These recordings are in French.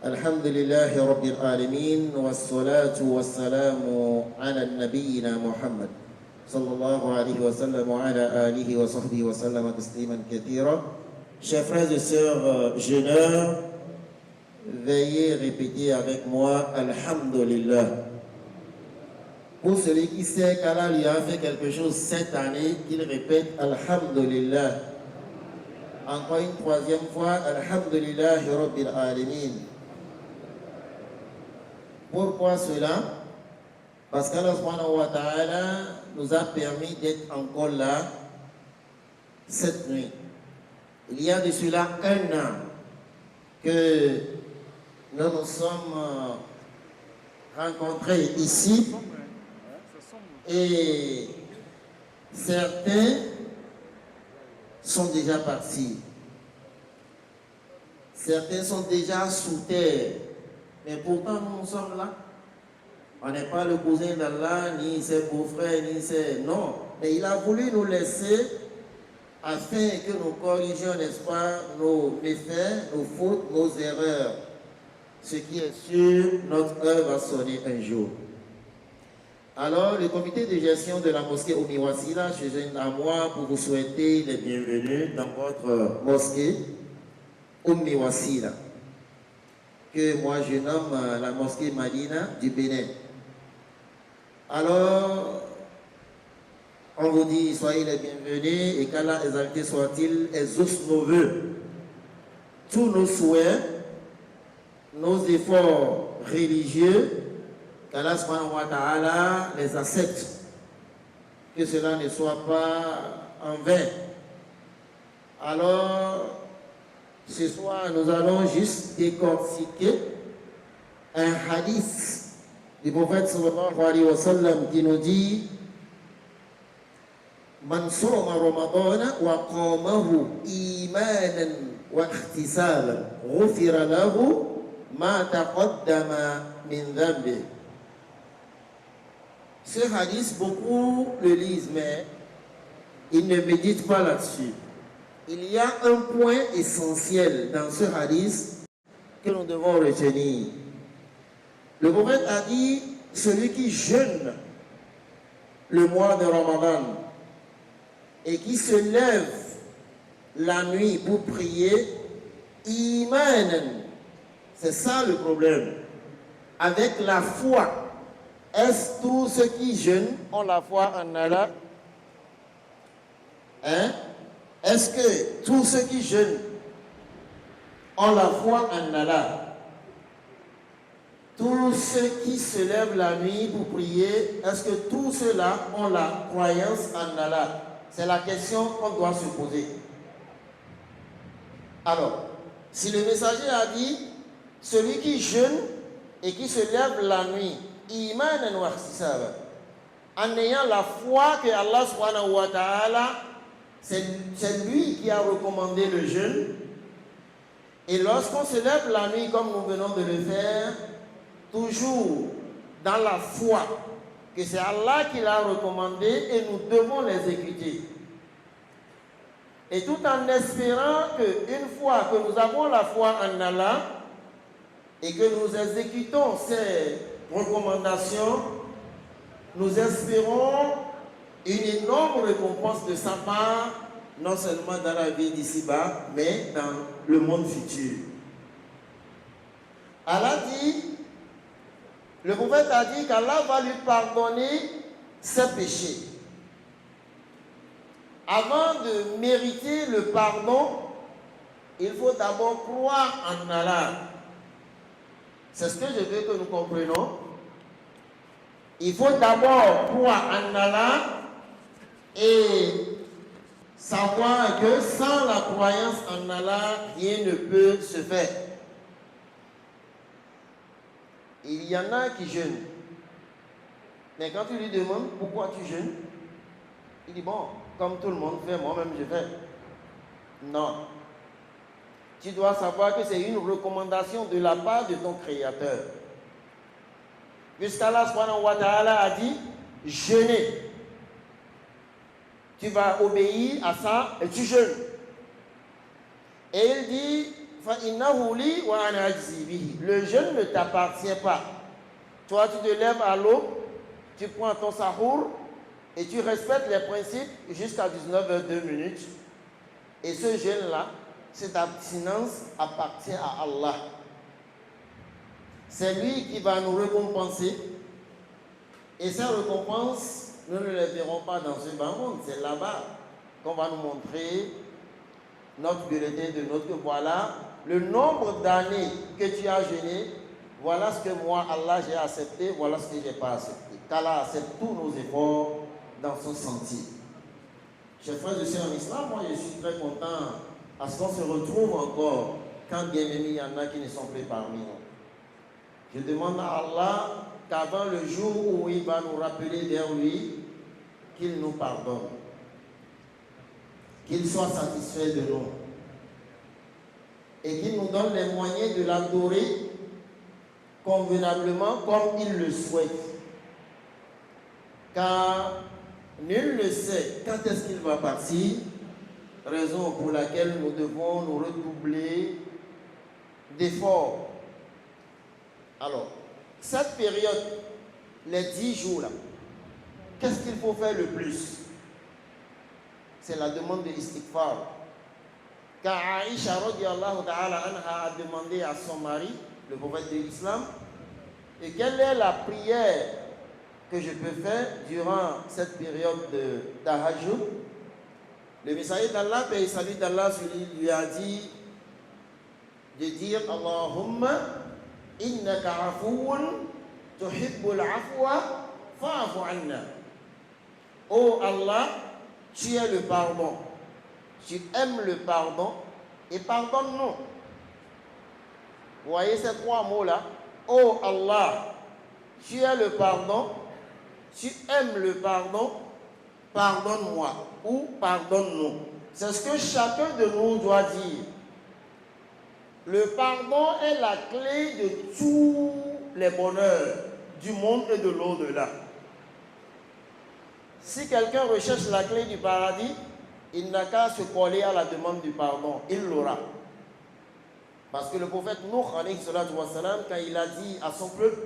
الحمد لله رب العالمين والصلاة والسلام على نبينا محمد صلى الله عليه وسلم وعلى آله وصحبه وسلم تسليما كثيرا. Chers frères et sœurs jeûneurs, veuillez répéter avec moi Alhamdulillah. Pour celui qui sait qu'Allah lui a fait quelque chose cette année, qu'il répète Alhamdulillah. Encore une troisième fois, Alhamdulillah Rabbil Alamin. Pourquoi cela? Parce qu'Allah subhanahu wa ta'ala nous a permis d'être encore là cette nuit. Il y a de cela un an que nous nous sommes rencontrés ici et certains sont déjà partis. Certains sont déjà sous terre. Mais pourtant, nous sommes là. On n'est pas le cousin d'Allah, ni ses beaux-frères, ni ses... Non. Mais il a voulu nous laisser afin que nous corrigions, n'est-ce pas, nos méfaits, nos fautes, nos erreurs. Ce qui est sûr, notre heure va sonner un jour. Alors, le comité de gestion de la mosquée Oumi Wassila, je viens à moi pour vous souhaiter les bienvenus dans votre mosquée Oumi Wassila, que moi je nomme la mosquée Madina du Bénin. Alors, on vous dit, soyez les bienvenus et qu'Allah exalté soit-il, exauce nos voeux, tous nos souhaits, nos efforts religieux, qu'Allah subhanahu wa ta'ala les accepte, que cela ne soit pas en vain. Alors, ce soir, nous allons juste décortiquer un hadith du prophète sallallahu alayhi wa sallam qui nous dit Man soma Ramadana wa qamahu imanan wa ihtisaban ghufira lahu ma taqaddama min dhanbi. Ce hadith, beaucoup le lisent, mais ils ne méditent pas là-dessus. Il y a un point essentiel dans ce hadith que nous devons retenir. Le prophète a dit, celui qui jeûne le mois de Ramadan et qui se lève la nuit pour prier, imanan, c'est ça le problème, avec la foi. Est-ce tous ceux qui jeûnent ont la foi en Allah? Est-ce que tous ceux qui jeûnent ont la foi en Allah? Tous ceux qui se lèvent la nuit pour prier, est-ce que tous ceux-là ont la croyance en Allah? C'est la question qu'on doit se poser. Alors, si le messager a dit, celui qui jeûne et qui se lève la nuit, imanan wa ihtisaban, en ayant la foi que Allah subhanahu wa ta'ala, c'est lui qui a recommandé le jeûne. Et lorsqu'on se lève la nuit, comme nous venons de le faire, toujours dans la foi que c'est Allah qui l'a recommandé et nous devons l'exécuter. Et tout en espérant qu'une fois que nous avons la foi en Allah et que nous exécutons ces recommandations, nous espérons une énorme récompense de sa part, non seulement dans la vie d'ici-bas, mais dans le monde futur. Allah dit, le prophète a dit qu'Allah va lui pardonner ses péchés. Avant de mériter le pardon, il faut d'abord croire en Allah. C'est ce que je veux que nous comprenions. Il faut d'abord croire en Allah et savoir que sans la croyance en Allah, rien ne peut se faire. Il y en a qui jeûnent. Mais quand tu lui demandes pourquoi tu jeûnes, il dit bon, comme tout le monde fait, moi-même je fais. Non. Tu dois savoir que c'est une recommandation de la part de ton Créateur. Puisqu'Allah subhanahu wa ta'ala a dit jeûnez. Tu vas obéir à ça et tu jeûnes. Et il dit فَإِنَّهُ لِي وَأَنَا أَجْزِي بِهِ. Le jeûne ne t'appartient pas. Toi, tu te lèves à l'aube, tu prends ton sahour et tu respectes les principes jusqu'à 19h02. Et ce jeûne-là, cette abstinence appartient à Allah. C'est lui qui va nous récompenser. Et ces récompenses, nous ne les verrons pas dans ce bas monde. C'est là-bas qu'on va nous montrer notre bulletin de note que voilà le nombre d'années que tu as jeûné, voilà ce que moi, Allah, j'ai accepté, voilà ce que je n'ai pas accepté. Qu'Allah accepte tous nos efforts dans son sentier. Chers frères et sœurs en islam, moi je suis très content à ce qu'on se retrouve encore, quand bien même il y en a qui ne sont plus parmi nous. Je demande à Allah qu'avant le jour où il va nous rappeler vers lui, qu'il nous pardonne, qu'il soit satisfait de nous et qu'il nous donne les moyens de l'adorer convenablement comme il le souhaite. Car nul ne sait quand est-ce qu'il va partir, raison pour laquelle nous devons nous redoubler d'efforts. Alors, cette période, les 10 jours là, qu'est-ce qu'il faut faire le plus? C'est la demande de l'istighfar. Car Aïcha radiallahu ta'ala anha a demandé à son mari, le prophète de l'islam, et quelle est la prière que je peux faire durant cette période de tahajjud? Le messager d'Allah, paix et salut d'Allah, lui a dit de dire Allahumma innaka afuun tuhibbul afwa fa'fu anna. Oh Allah, tu es le pardon, tu aimes le pardon et pardonne-nous. Vous voyez ces trois mots-là? Oh Allah, tu es le pardon, tu aimes le pardon, pardonne-moi ou pardonne-nous. C'est ce que chacun de nous doit dire. Le pardon est la clé de tous les bonheurs du monde et de l'au-delà. Si quelqu'un recherche la clé du paradis, il n'a qu'à se coller à la demande du pardon. Il l'aura. Parce que le prophète Nuh, quand il a dit à son peuple,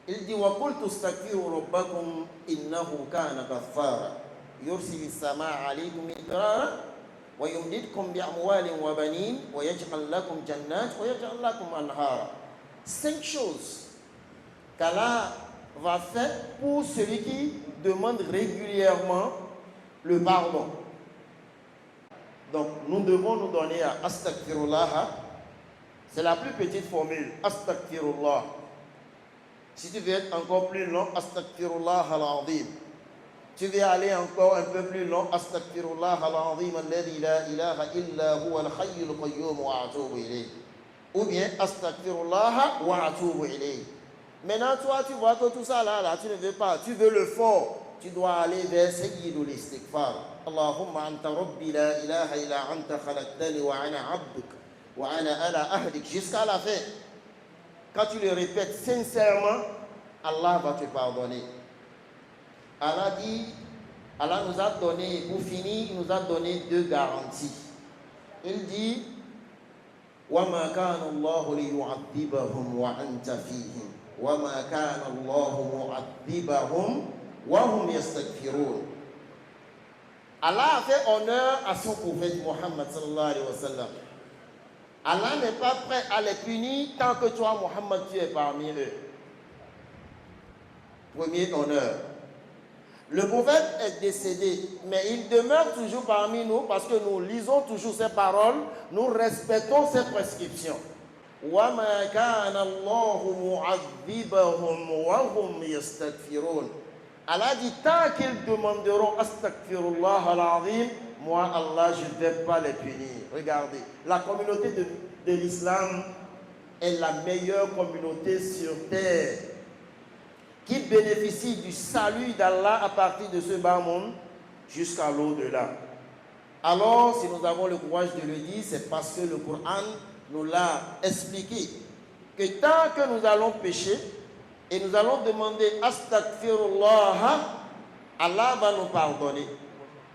il dit وَقُلْتُ اسْتَغْفِرُوا رَبَّكُمْ إِنَّهُ كَانَ غَفَّارًا يُرْسِلِ السَّمَاءَ عَلَيْكُمْ مِدْرَارًا وَيُمْدِدْكُمْ بِأَمْوَالٍ وَبَنِينَ وَيَجْعَلْ لَكُمْ جَنَّاتٍ وَيَجْعَلْ لَكُمْ أَنْهَارًا. 5 choses qu'Allah va faire pour celui qui demande régulièrement le pardon. Donc nous devons nous donner à Astaghfirullah. C'est la plus petite formule, Astaghfirullah. Si tu veux être encore plus long, Astaghfirullah al-Azim. Tu veux aller encore un peu plus long, Astaghfirullah al-Azim alladhi la ilaha illa huwa al-hayyul qayyum wa atubu ilayh. Ou bien Astaghfirullah wa atubu ilayh. Maintenant, toi, tu vois que tout ça là, tu ne veux pas, tu veux le fort. Tu dois aller vers Sayyidul Istighfar. Allahumma anta rabbi la ilaha illa anta khalaqtani wa ana abduk wa ana ala ahdik. Jusqu'à la fin. Quand tu le répètes sincèrement, Allah va te pardonner. Allah dit, Allah nous a donné, pour finir, il nous a donné 2 garanties. Il dit, وَمَا كَانَ اللَّهُ لِيُعَذِّبَهُمْ وَأَنْتَ فِيهِمْ وَمَا كَانَ اللَّهُ مُعَذِّبَهُمْ وَهُمْ يَسْتَغْفِرُونَ. Allah a fait honneur à son prophète Muhammad sallallahu alayhi wa sallam. Allah n'est pas prêt à les punir tant que toi, Muhammad, tu es parmi eux. Premier honneur. Le prophète est décédé, mais il demeure toujours parmi nous parce que nous lisons toujours ses paroles, nous respectons ses prescriptions. وَمَا كَانَ اللَّهُ مُعَذِّبَهُمْ وَهُمْ يَسْتَغْفِرُونَ. Allah dit, tant qu'ils demanderont Astaghfirullah al-Azim, moi Allah je ne vais pas les punir. Regardez, la communauté de l'islam est la meilleure communauté sur terre qui bénéficie du salut d'Allah à partir de ce bas monde jusqu'à l'au-delà. Alors, si nous avons le courage de le dire, c'est parce que le Coran nous l'a expliqué. Que tant que nous allons pécher et nous allons demander Astaghfirullah, Allah va nous pardonner.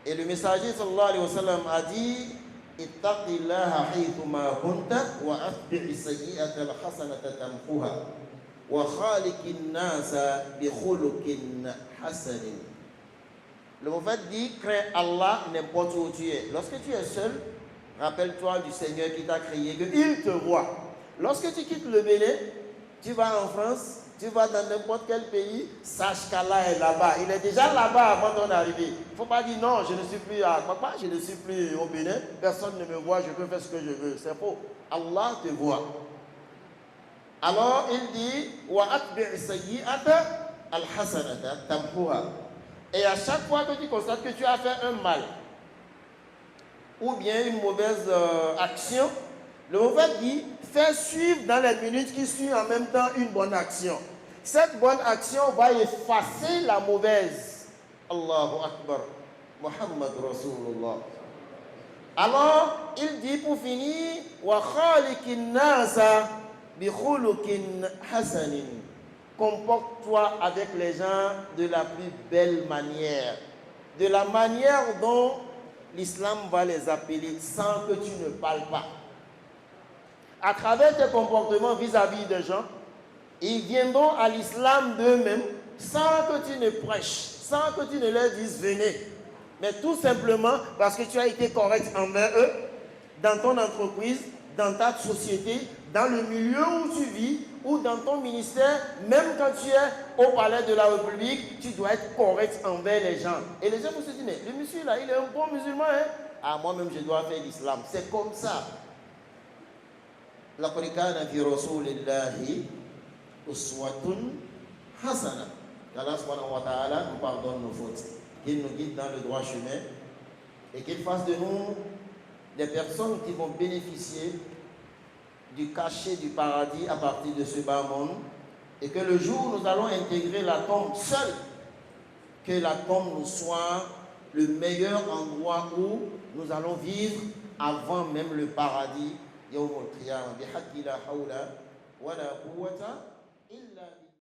Et le messager sallallahu alayhi wa sallam a dit اتق الله حيثما كنت وأتبع السيئة الحسنة تمحها وخالق الناس بخلق حسن. Le prophète dit, crains Allah n'importe où tu es. Lorsque tu es seul, rappelle-toi du Seigneur qui t'a créé, qu'il te voit. Lorsque tu quittes le Bénin, tu vas en France, tu vas dans n'importe quel pays, sache qu'Allah est là-bas. Il est déjà là-bas avant ton arrivée. Il ne faut pas dire non, je ne suis plus à Papa, je ne suis plus au Bénin, personne ne me voit, je peux faire ce que je veux. C'est faux. Allah te voit. Alors il dit, wa atbi' sayyi'ata al-hasanata tamhuha. Et à chaque fois que tu constates que tu as fait un mal ou bien une mauvaise action, le prophète dit, fais suivre dans les minutes qui suivent en même temps une bonne action. Cette bonne action va effacer la mauvaise. Allahu Akbar. Muhammad Rasulullah. Alors, il dit pour finir, wa khaliqin nasa bi khuluqin hasanin. Comporte-toi avec les gens de la plus belle manière, de la manière dont l'islam va les appeler sans que tu ne parles pas. À travers tes comportements vis-à-vis des gens, ils viendront à l'islam d'eux-mêmes sans que tu ne prêches, sans que tu ne leur dises venez, mais tout simplement parce que tu as été correct envers eux, dans ton entreprise, dans ta société, dans le milieu où tu vis, ou dans ton ministère, même quand tu es au palais de la République, tu dois être correct envers les gens. Et les gens vont se dire, mais le monsieur là, il est un bon musulman, hein? Ah, moi-même, je dois faire l'islam. C'est comme ça. لقد كان في رسول الله أسوة حسنة. Qu'Allah subhanahu wa ta'ala nous pardonne nos fautes, qu'il nous guide dans le droit chemin et qu'il fasse de nous des personnes qui vont bénéficier du cachet du paradis à partir de ce bas monde, et que le jour où nous allons intégrer la tombe seule, que la tombe nous soit le meilleur endroit où nous allons vivre avant même le paradis. يوم القيامة بحق لا حول ولا قوة إلا